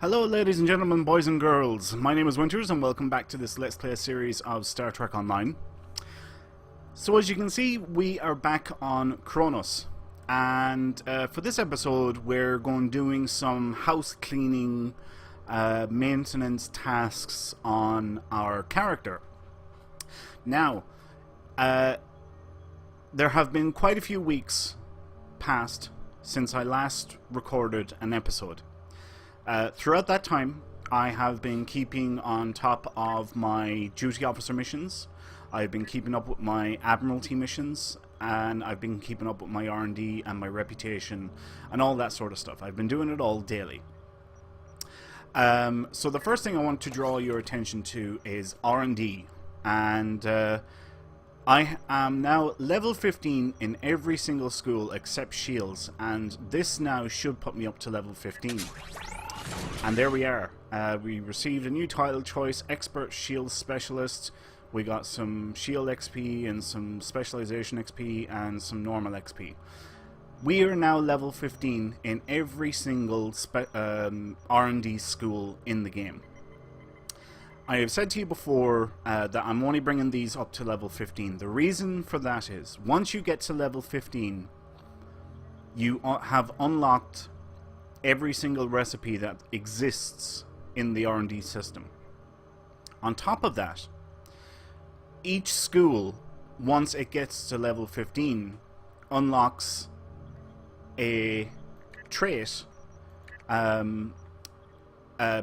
Hello ladies and gentlemen, boys and girls, my name is Winters and welcome back to this Let's Play series of Star Trek Online. So as you can see, we are back on Kronos, and for this episode we're going doing some house cleaning maintenance tasks on our character. Now, there have been quite a few weeks past since I last recorded an episode. Throughout that time, I have been keeping on top of my duty officer missions. I've been keeping up with my admiralty missions, and I've been keeping up with my R&D and my reputation and all that sort of stuff. I've been doing it all daily. So the first thing I want to draw your attention to is R&D, and I am now level 15 in every single school except Shields, and this now should put me up to level 15. And there we are. We received a new title choice, Expert Shield Specialist. We got some Shield XP and some Specialization XP and some Normal XP. We are now level 15 in every single R&D school in the game. I have said to you before that I'm only bringing these up to level 15. The reason for that is, once you get to level 15, you have unlocked every single recipe that exists in the R&D system. On top of that, each school, once it gets to level 15, unlocks a trait, a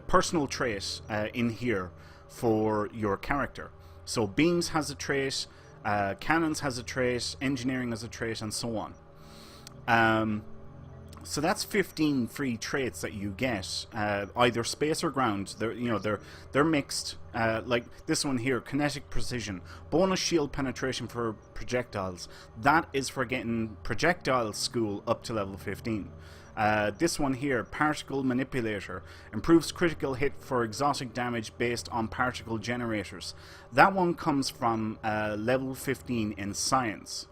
personal trait in here for your character. So Beams has a trait, Cannons has a trait, Engineering has a trait, and so on. So that's 15 free traits that you get, either space or ground. They're mixed. Like this one here, kinetic precision, bonus shield penetration for projectiles. That is for getting projectile school up to level 15. This one here, particle manipulator, improves critical hit for exotic damage based on particle generators. That one comes from level 15 in science.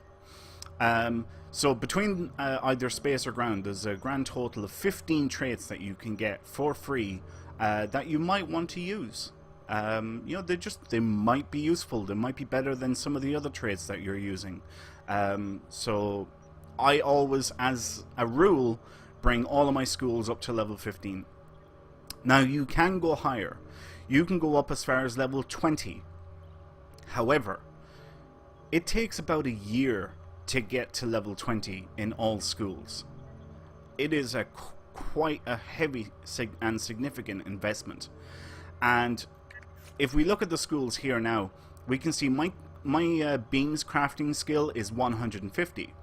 So between either space or ground, there's a grand total of 15 traits that you can get for free that you might want to use. They might be useful. They might be better than some of the other traits that you're using. So I always, as a rule, bring all of my schools up to level 15. Now you can go higher. You can go up as far as level 20. However, it takes about a year to get to level 20 in all schools. It is quite a heavy and significant investment. And if we look at the schools here now, we can see my beams crafting skill is 150.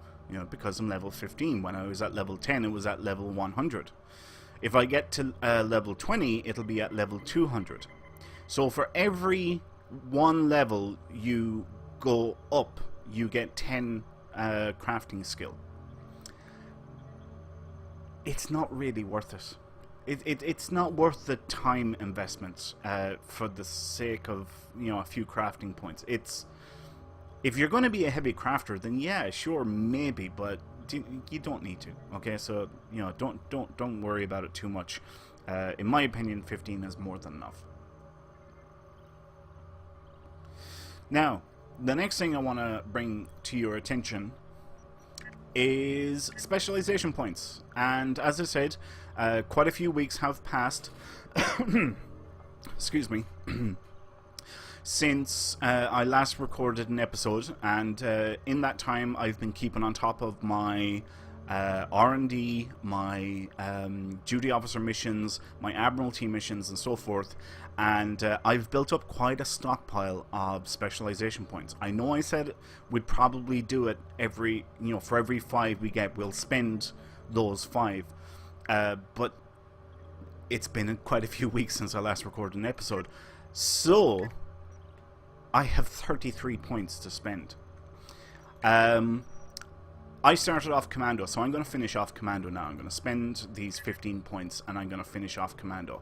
Because I'm level 15. When I was at level 10, it was at level 100. If I get to level 20, it'll be at level 200. So for every one level you go up, you get 10 crafting skill. It's not really worth it. It's not worth the time investments for the sake of a few crafting points. If you're going to be a heavy crafter, then yeah, sure, maybe, but you don't need to. Okay, so don't worry about it too much. In my opinion, 15 is more than enough. Now, the next thing I want to bring to your attention is specialization points. And as I said, quite a few weeks have passed. Excuse me. Since I last recorded an episode, and in that time I've been keeping on top of my R&D, my duty officer missions, my admiralty missions, and so forth, and I've built up quite a stockpile of specialization points. I know I said we'd probably do it every, for every 5 we get, we'll spend those 5, but it's been quite a few weeks since I last recorded an episode, so I have 33 points to spend. I started off Commando, so I'm going to finish off Commando now. I'm going to spend these 15 points and I'm going to finish off Commando.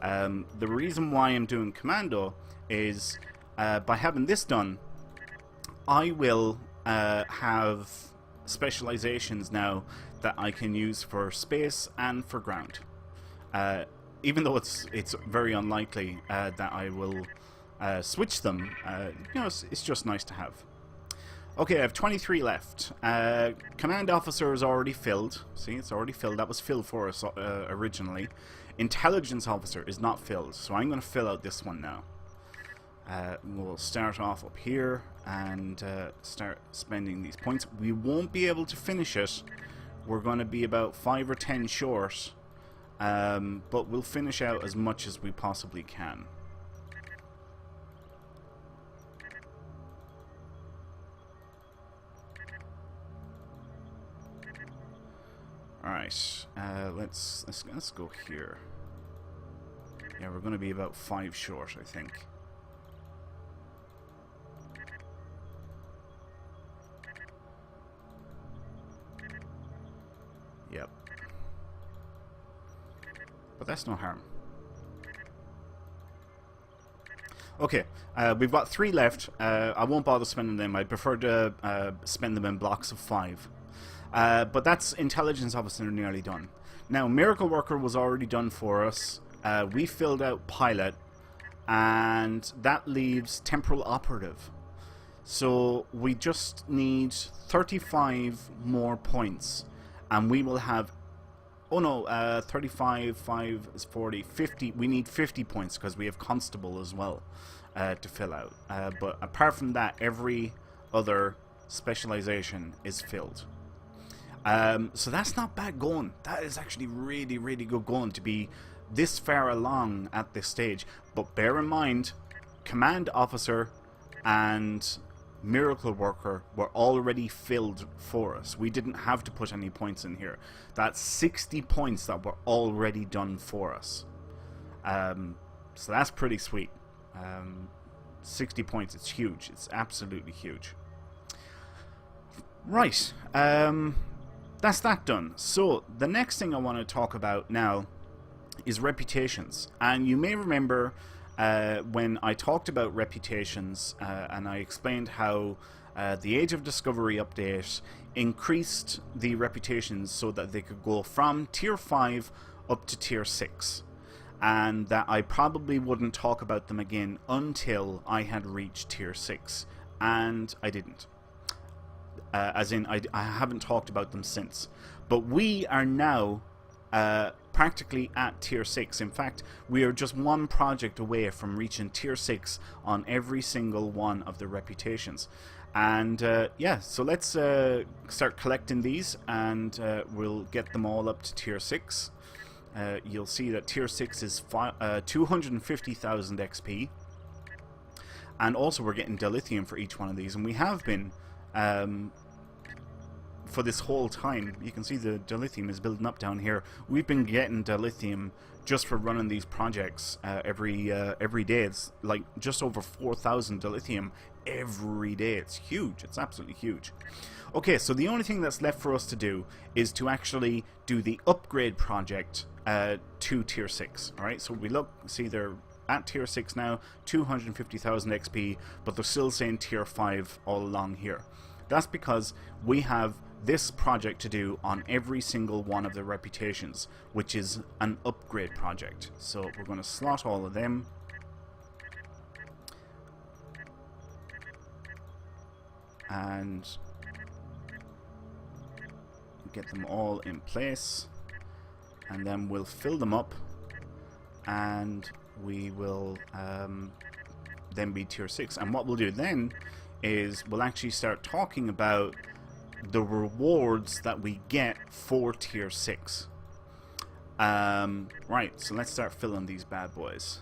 The reason why I'm doing Commando is by having this done, I will have specializations now that I can use for space and for ground. even though it's very unlikely that I will switch them, you know, it's just nice to have. Okay, I have 23 left. Command Officer is already filled. See, it's already filled. That was filled for us originally. Intelligence Officer is not filled, so I'm going to fill out this one now. We'll start off up here and start spending these points. We won't be able to finish it. We're going to be about 5 or 10 short, but we'll finish out as much as we possibly can. Alright, let's go here. Yeah, we're going to be about 5 short, I think. Yep. But that's no harm. Okay, we've got 3 left. I won't bother spending them. I prefer to spend them in blocks of 5. But that's Intelligence Officer nearly done. Now, Miracle Worker was already done for us. We filled out Pilot, and that leaves Temporal Operative. So we just need 35 more points, and we will have... Oh no, 35, 5 is 40, 50. We need 50 points because we have Constable as well to fill out. But apart from that, every other specialization is filled. So that's not bad going. That is actually really, really good going to be this far along at this stage. But bear in mind, Command Officer and Miracle Worker were already filled for us. We didn't have to put any points in here. That's 60 points that were already done for us. So that's pretty sweet. 60 points, it's huge. It's absolutely huge. Right. That's that done. So the next thing I want to talk about now is reputations. And you may remember when I talked about reputations and I explained how the Age of Discovery update increased the reputations so that they could go from tier 5 up to tier 6, and that I probably wouldn't talk about them again until I had reached tier 6, and I didn't. As in, I haven't talked about them since. But we are now practically at tier 6. In fact, we are just one project away from reaching tier 6 on every single one of the reputations. And yeah, so let's start collecting these, and we'll get them all up to tier 6. You'll see that tier 6 is 250,000 XP. And also we're getting dilithium for each one of these, and we have been... for this whole time. You can see the dilithium is building up down here. We've been getting dilithium just for running these projects every day. It's like just over 4,000 dilithium every day. It's huge. It's absolutely huge. Okay, so the only thing that's left for us to do is to actually do the upgrade project to tier 6. Alright, so we see they're at tier 6 now, 250,000 XP, but they're still saying tier 5 all along here. That's because we have this project to do on every single one of the reputations, which is an upgrade project. So we're going to slot all of them. And get them all in place. And then we'll fill them up. And we will then be tier 6. And what we'll do then is we'll actually start talking about the rewards that we get for tier 6. Right, so let's start filling these bad boys.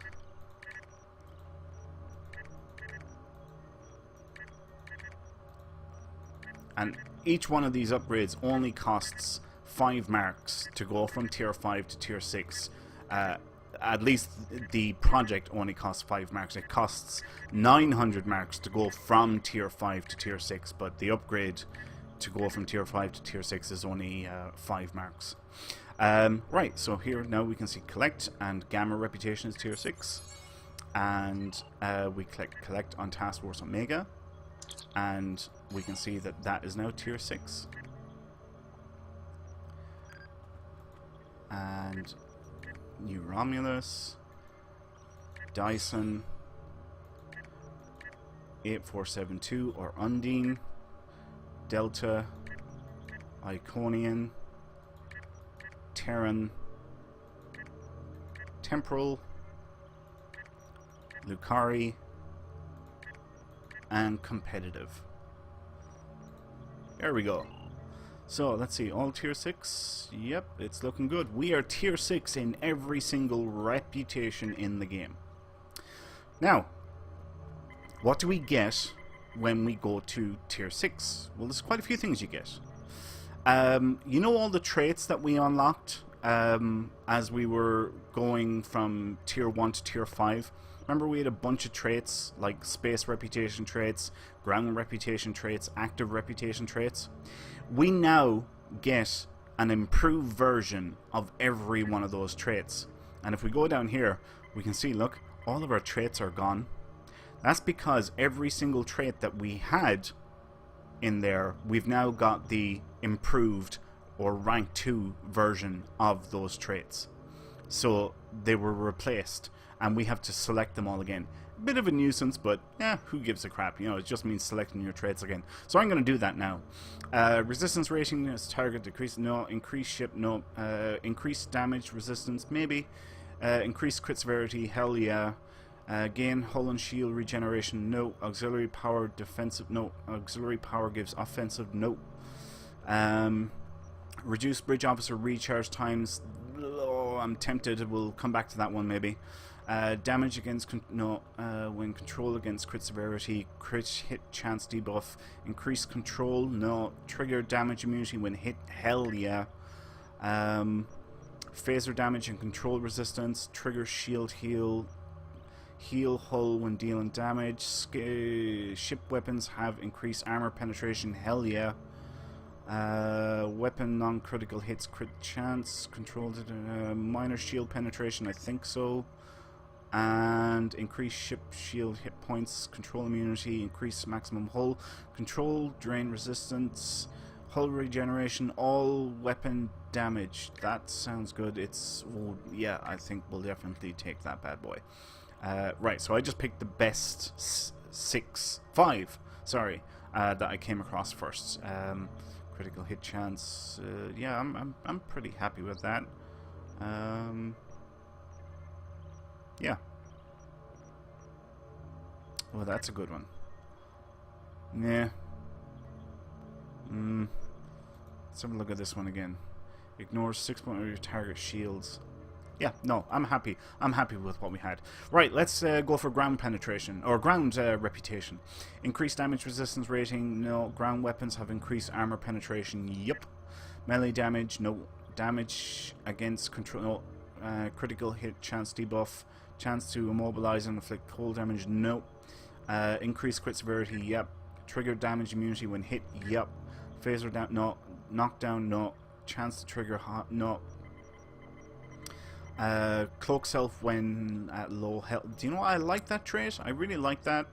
And each one of these upgrades only costs 5 marks to go from tier 5 to tier 6. At least the project only costs 5 marks. It costs 900 marks to go from tier 5 to tier 6, but the upgrade to go from tier 5 to tier 6 is only 5 marks. Right, so here now we can see collect, and Gamma reputation is tier 6. And we click collect on Task Force Omega, and we can see that that is now tier 6. And New Romulus, Dyson, 8472 or Undine, Delta, Iconian, Terran, Temporal, Lucari, and Competitive. There we go. So let's see, all tier 6. Yep, it's looking good. We are tier 6 in every single reputation in the game. Now, what do we get when we go to tier 6? Well, there's quite a few things you get. You know all the traits that we unlocked as we were going from tier 1 to tier 5? Remember we had a bunch of traits like space reputation traits, ground reputation traits, active reputation traits? We now get an improved version of every one of those traits. And if we go down here, we can see, look, all of our traits are gone. That's because every single trait that we had in there, we've now got the improved or rank 2 version of those traits. So they were replaced and we have to select them all again. Bit of a nuisance, but who gives a crap? You know, it just means selecting your traits again. So I'm going to do that now. Resistance rating as target decrease, no. Increase ship, no. Increase damage resistance, maybe. Increase crit severity, hell yeah. Gain hull and shield regeneration, no. Auxiliary power defensive, no. Auxiliary power gives offensive, no. Reduce bridge officer recharge times, oh, I'm tempted, we'll come back to that one maybe. Damage against, when control against crit severity, crit hit chance debuff, increased control, no. Trigger damage immunity when hit, hell yeah. Phaser damage and control resistance, trigger shield heal, heal hull when dealing damage, ship weapons have increased armor penetration, hell yeah. Weapon non-critical hits, crit chance, controlled minor shield penetration, I think so. And increase ship shield hit points, control immunity, increase maximum hull, control, drain resistance, hull regeneration, all weapon damage. That sounds good. It's, oh, yeah, I think we'll definitely take that bad boy. Right, so I just picked the best five, that I came across first. Critical hit chance, yeah, I'm pretty happy with that. Yeah. Well, that's a good one. Yeah. Let's have a look at this one again. Ignores 6 points of your target shields. Yeah, no, I'm happy. I'm happy with what we had. Right, let's go for ground penetration, or ground reputation. Increased damage resistance rating, no. Ground weapons have increased armor penetration, yep. Melee damage, no. Damage against control, no. Critical hit chance debuff, chance to immobilize and inflict cold damage, no. Increased crit severity, yep. Trigger damage immunity when hit, yep. Phaser down, no. Knockdown, no. Chance to trigger hot, no. Cloak self when at low health. Do you know what? I like that trait. I really like that.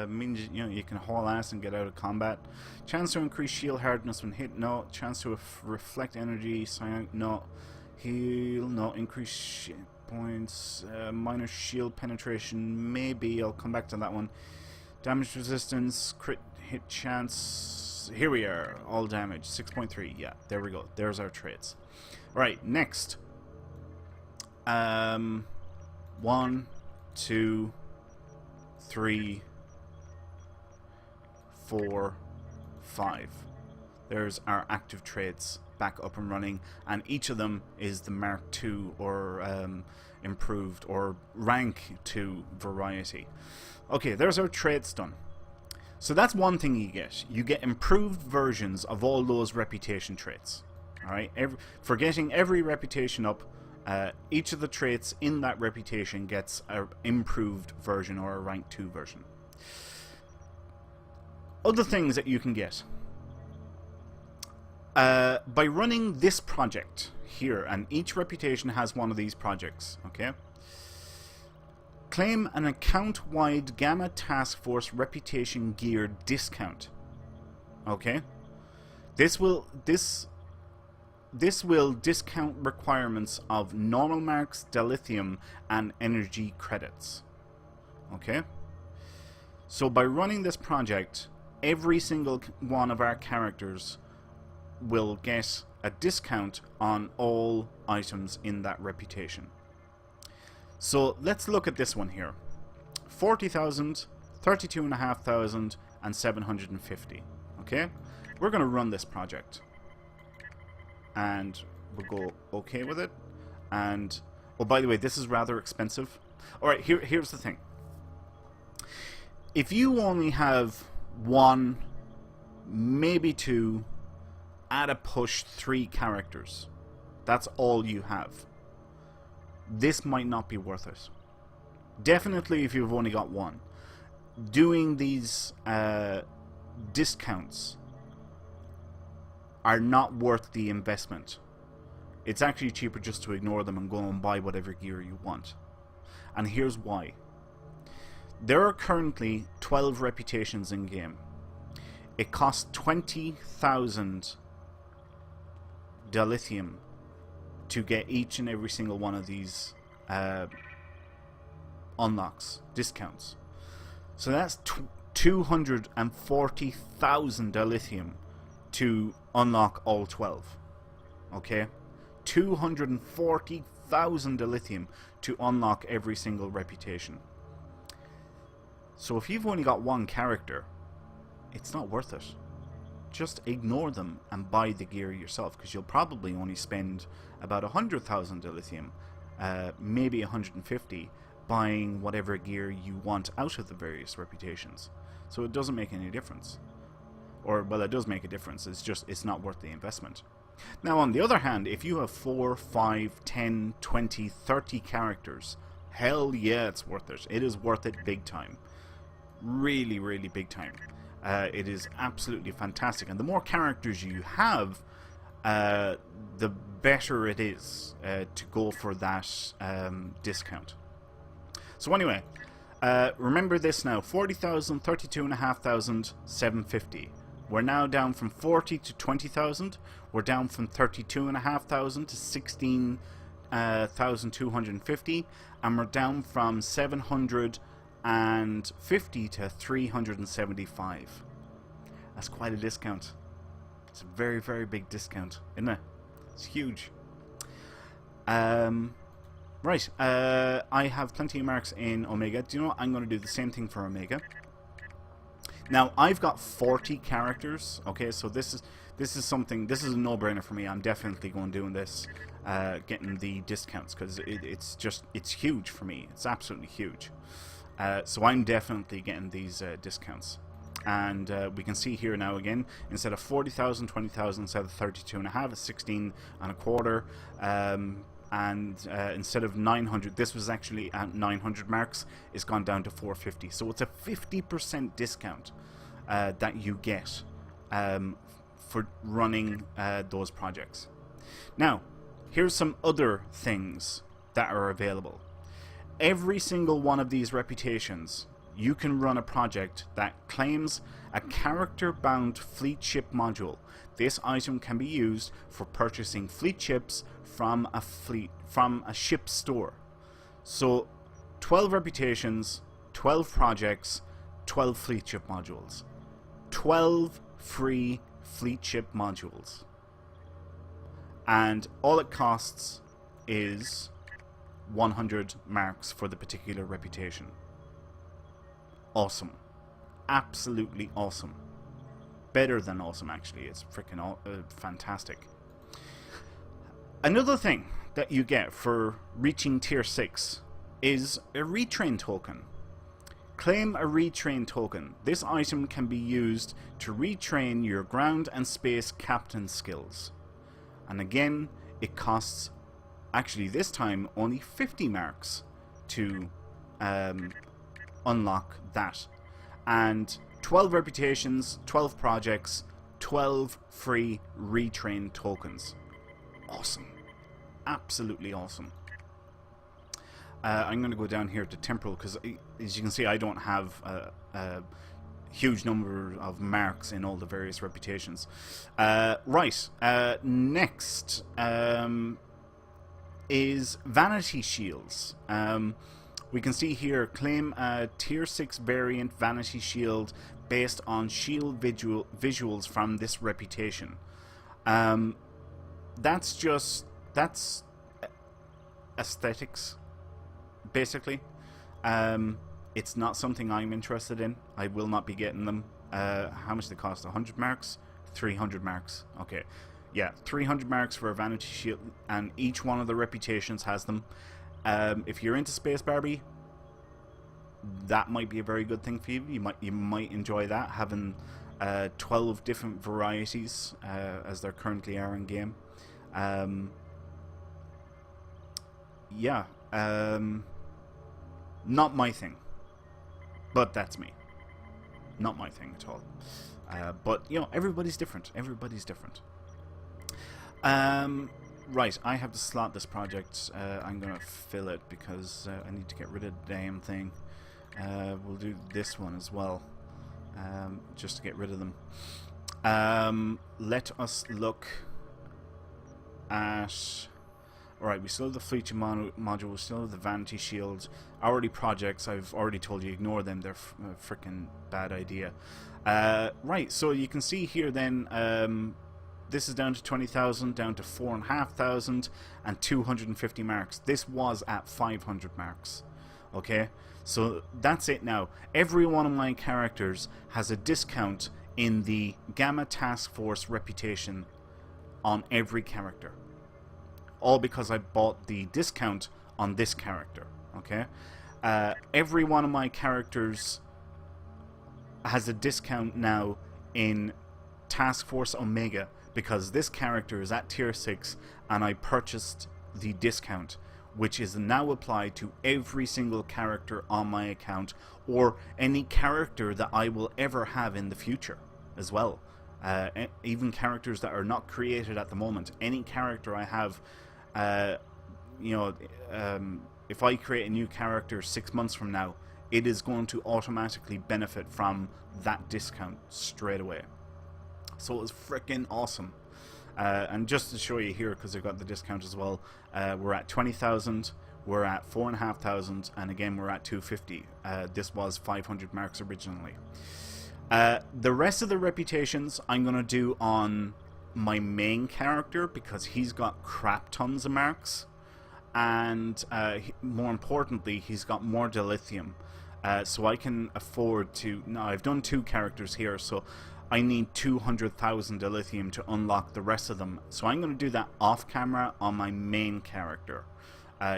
Means, you know, you can haul ass and get out of combat. Chance to increase shield hardness when hit, no. Chance to reflect energy, psionic, no. Heal, no. Increase shit points. Minor shield penetration, maybe. I'll come back to that one. Damage resistance, crit hit chance. Here we are. All damage, 6.3. Yeah, there we go. There's our traits. Right, next. 1, 2, 3, 4, 5. There's our active traits back up and running, and each of them is the Mark II or improved or rank 2 variety. Okay, there's our traits done. So that's one thing you get. You get improved versions of all those reputation traits. Alright, for getting every reputation up, each of the traits in that reputation gets an improved version or a rank 2 version. Other things that you can get. By running this project here, and each reputation has one of these projects, okay? Claim an account-wide Gamma Task Force reputation gear discount. Okay? this will discount requirements of normal marks, dilithium, and energy credits. Okay? So by running this project, every single one of our characters will get a discount on all items in that reputation. So let's look at this one here. 40,000, 32,500, and 750. Okay? We're going to run this project. And we'll go okay with it. And, oh, by the way, this is rather expensive. Alright, here's the thing. If you only have 1, maybe 2, at a push 3 characters, that's all you have, this might not be worth it. Definitely if you've only got 1. Doing these discounts are not worth the investment. It's actually cheaper just to ignore them and go and buy whatever gear you want. And here's why. There are currently 12 reputations in game. It costs 20,000 dilithium to get each and every single one of these unlocks, discounts. So that's 240,000 dilithium to unlock all 12. Okay? 240,000 dilithium to unlock every single reputation. So if you've only got 1 character, it's not worth it. Just ignore them and buy the gear yourself, because you'll probably only spend about 100,000 dilithium, maybe 150, buying whatever gear you want out of the various reputations. So it doesn't make any difference. Or, well, it does make a difference. It's not worth the investment. Now, on the other hand, if you have 4, 5, 10, 20, 30 characters, hell yeah, it's worth it. It is worth it big time. Really, really big time. It is absolutely fantastic. And the more characters you have, the better it is to go for that discount. So anyway, remember this now. 40,000, 32,500, 750. We're now down from 40 to 20,000. We're down from 32,500 to 16,250. And we're down from 750 to 375. That's quite a discount. It's a very, very big discount, isn't it? It's huge. Right, I have plenty of marks in Omega. Do you know what? I'm going to do the same thing for Omega. Now, I've got 40 characters, okay, so this is something, this is a no-brainer for me. I'm definitely going doing this, getting the discounts, because it's huge for me. It's absolutely huge. So I'm definitely getting these discounts. And we can see here now again, instead of 40,000, 20,000, instead of 32.5, it's 16.25. And instead of 900, this was actually at 900 marks, it's gone down to 450. So it's a 50% discount that you get for running those projects. Now, here's some other things that are available. Every single one of these reputations, you can run a project that claims a character-bound fleet ship module. This item can be used for purchasing fleet ships from a ship store. So 12 reputations, 12 projects, 12 fleet ship modules. 12 free fleet ship modules. And all it costs is 100 marks for the particular reputation. Awesome. Absolutely awesome. Better than awesome, actually. It's freaking fantastic. Another thing that you get for reaching tier 6 is a retrain token. Claim a retrain token. This item can be used to retrain your ground and space captain skills. And again, it costs, actually this time, only 50 marks to unlock that. And 12 reputations, 12 projects, 12 free retrain tokens. Awesome. Absolutely awesome. I'm going to go down here to temporal because, as you can see, I don't have huge number of marks in all the various reputations. Right, next is Vanity Shields. We can see here, claim a Tier 6 variant Vanity Shield based on shield visuals from this reputation. That's aesthetics, basically. It's not something I'm interested in. I will not be getting them. How much they cost? 100 marks? 300 marks. Okay. Yeah, 300 marks for a Vanity Shield, and each one of the reputations has them. If you're into Space Barbie, that might be a very good thing for you. You might enjoy that, having 12 different varieties as there currently are in game. Yeah, not my thing, but that's me. Not my thing at all. But you know, everybody's different. Everybody's different. Right, I have to slot this project. I'm gonna fill it because I need to get rid of the damn thing. We'll do this one as well, just to get rid of them. Let us look at... Alright, we still have the Fleet module, we still have the Vanity Shield. Already projects, I've already told you, ignore them, they're a freaking bad idea. Right, so you can see here then, this is down to 20,000, down to 4,500, and 250 marks. This was at 500 marks. Okay, so that's it now. Every one of my characters has a discount in the Gamma Task Force reputation on every character. All because I bought the discount on this character. Okay, every one of my characters has a discount now in Task Force Omega, because this character is at tier 6 and I purchased the discount, which is now applied to every single character on my account, or any character that I will ever have in the future as well. Even characters that are not created at the moment. Any character I have, you know, if I create a new character 6 months from now, it is going to automatically benefit from that discount straight away. So it was freaking awesome. And just to show you here, because I've got the discount as well, we're at 20,000, we're at 4,500, and again we're at 250. This was 500 marks originally. The rest of the reputations I'm going to do on my main character, because he's got crap tons of marks, and more importantly, he's got more dilithium. So I can afford to... Now, I've done 2 characters here, so I need 200,000 dilithium to unlock the rest of them. So I'm going to do that off camera on my main character.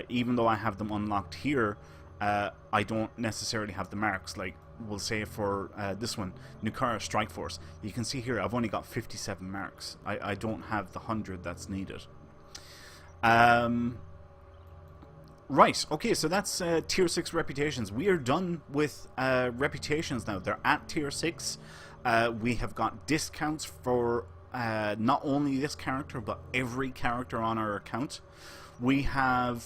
Even though I have them unlocked here, I don't necessarily have the marks. Like, we'll say for this one, Nukara Strike Force. You can see here I've only got 57 marks. I don't have the 100 that's needed. Right, okay, so that's tier 6 reputations. We are done with reputations now. They're at tier 6. We have got discounts for not only this character, but every character on our account. We have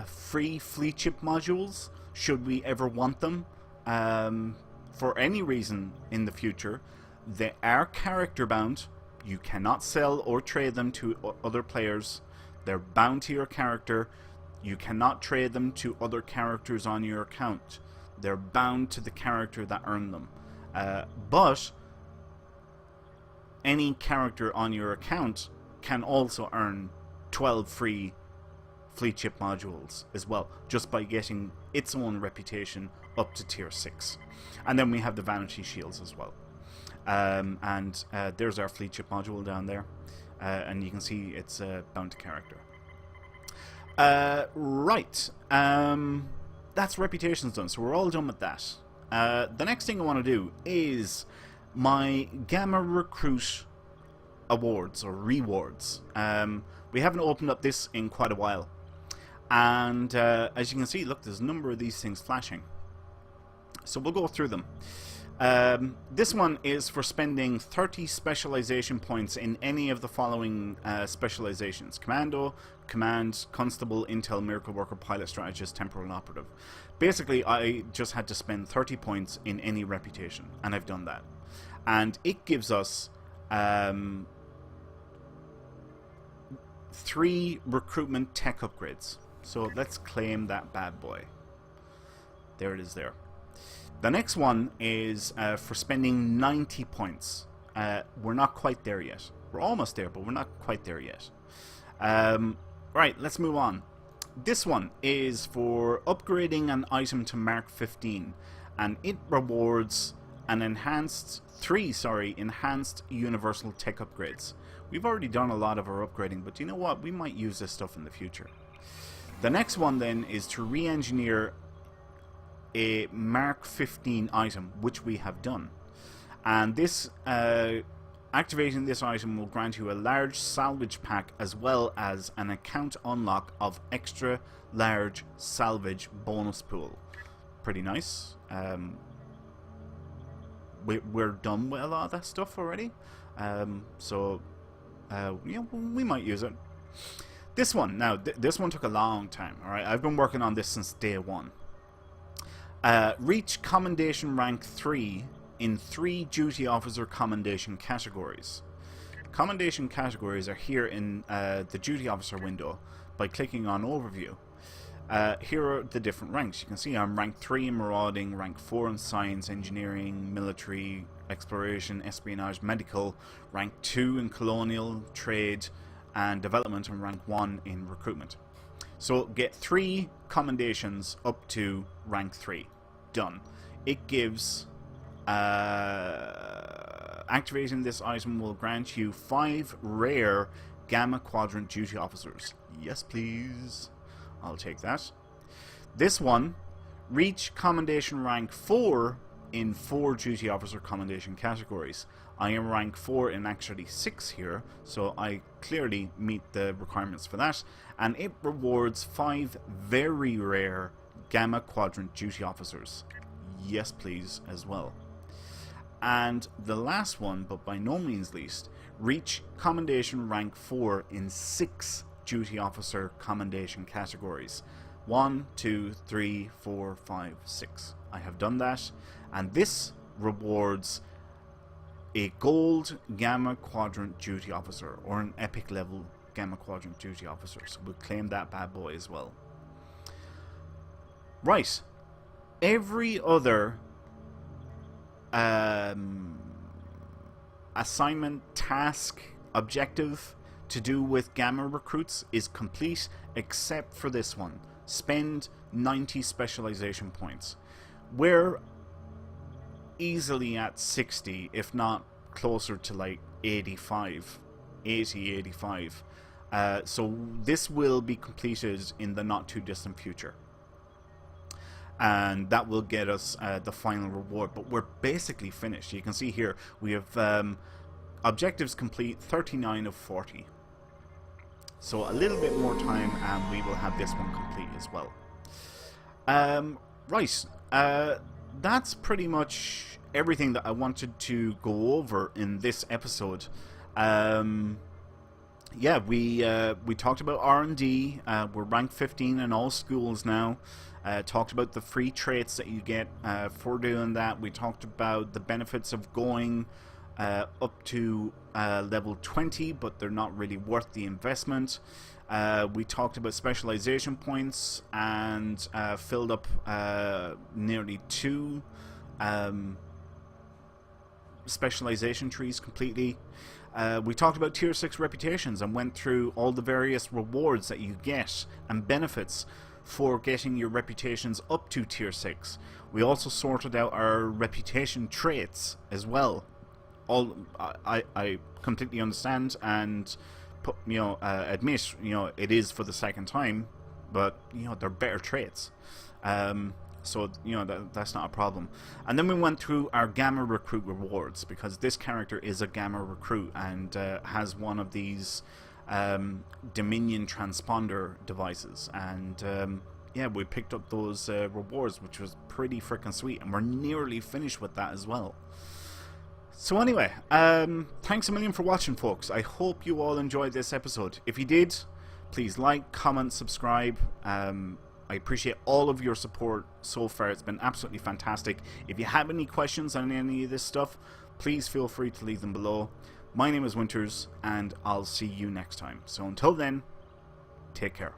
free fleet chip modules, should we ever want them, for any reason in the future. They are character bound. You cannot sell or trade them to other players. They're bound to your character. You cannot trade them to other characters on your account. They're bound to the character that earned them. But any character on your account can also earn 12 free fleet chip modules as well, just by getting its own reputation up to tier 6. And then we have the Vanity Shields as well. There's our fleet chip module down there, and you can see it's bound to character. Right, that's reputations done, so we're all done with that. The next thing I want to do is my Gamma Recruit awards or rewards. We haven't opened up this in quite a while, and as you can see, look, there's a number of these things flashing, so we'll go through them. This one is for spending 30 specialization points in any of the following specializations: Commando, Command, Constable, Intel, Miracle Worker, Pilot, Strategist, Temporal, and Operative. Basically, I just had to spend 30 points in any reputation, and I've done that. And it gives us 3 recruitment tech upgrades. So let's claim that bad boy. There it is there. The next one is for spending 90 points. We're not quite there yet. We're almost there, but we're not quite there yet. Right, let's move on. This one is for upgrading an item to Mark 15, and it rewards an enhanced universal tech upgrades. We've already done a lot of our upgrading, but you know what? We might use this stuff in the future. The next one then is to re-engineer a Mark 15 item, which we have done. And this activating this item will grant you a large salvage pack as well as an account unlock of extra large salvage bonus pool. Pretty nice. We're done with a lot of that stuff already. So yeah, we might use it. This one, now, this one took a long time. Alright, I've been working on this since day 1. Reach commendation rank 3 in 3 duty officer commendation categories. Commendation categories are here in the duty officer window by clicking on overview. Here are the different ranks. You can see I'm rank 3 in marauding, rank 4 in science, engineering, military, exploration, espionage, medical, rank 2 in colonial, trade and development, and rank 1 in recruitment. So get 3 commendations up to rank 3. Done. It gives activating this item will grant you 5 rare Gamma Quadrant duty officers. Yes please, I'll take that. This one, reach commendation rank 4 in 4 duty officer commendation categories. I am rank 4 in actually 6 here, so I clearly meet the requirements for that. And it rewards 5 very rare Gamma Quadrant duty officers. Yes please as well. And the last one, but by no means least, reach commendation rank 4 in 6 duty officer commendation categories. 1, 2, 3, 4, 5, 6. I have done that, and this rewards a gold Gamma Quadrant duty officer, or an epic level Gamma Quadrant duty officer. So we'll claim that bad boy as well. Right. Every other assignment, task, objective to do with Gamma recruits is complete, except for this one. Spend 90 specialization points. We're easily at 60, if not closer to like 85. So this will be completed in the not too distant future, and that will get us the final reward. But we're basically finished. You can see here we have objectives complete 39 of 40. So a little bit more time and we will have this one complete as well. Right, that's pretty much everything that I wanted to go over in this episode. Yeah, we talked about R&D. We're rank 15 in all schools now. Talked about the free traits that you get for doing that. We talked about the benefits of going up to level 20, but they're not really worth the investment. We talked about specialization points and filled up nearly 2 specialization trees completely. We talked about tier 6 reputations and went through all the various rewards that you get and benefits for getting your reputations up to tier 6. We also sorted out our reputation traits as well. I completely understand and admit, it is for the second time, but they're better traits. So that's not a problem. And then we went through our Gamma Recruit rewards, because this character is a Gamma Recruit and has one of these Dominion transponder devices, and yeah, we picked up those rewards, which was pretty freaking sweet, and we're nearly finished with that as well. So anyway, thanks a million for watching, folks. I hope you all enjoyed this episode. If you did, please like, comment, subscribe. I appreciate all of your support so far. It's been absolutely fantastic. If you have any questions on any of this stuff, please feel free to leave them below. My name is Winters, and I'll see you next time. So until then, take care.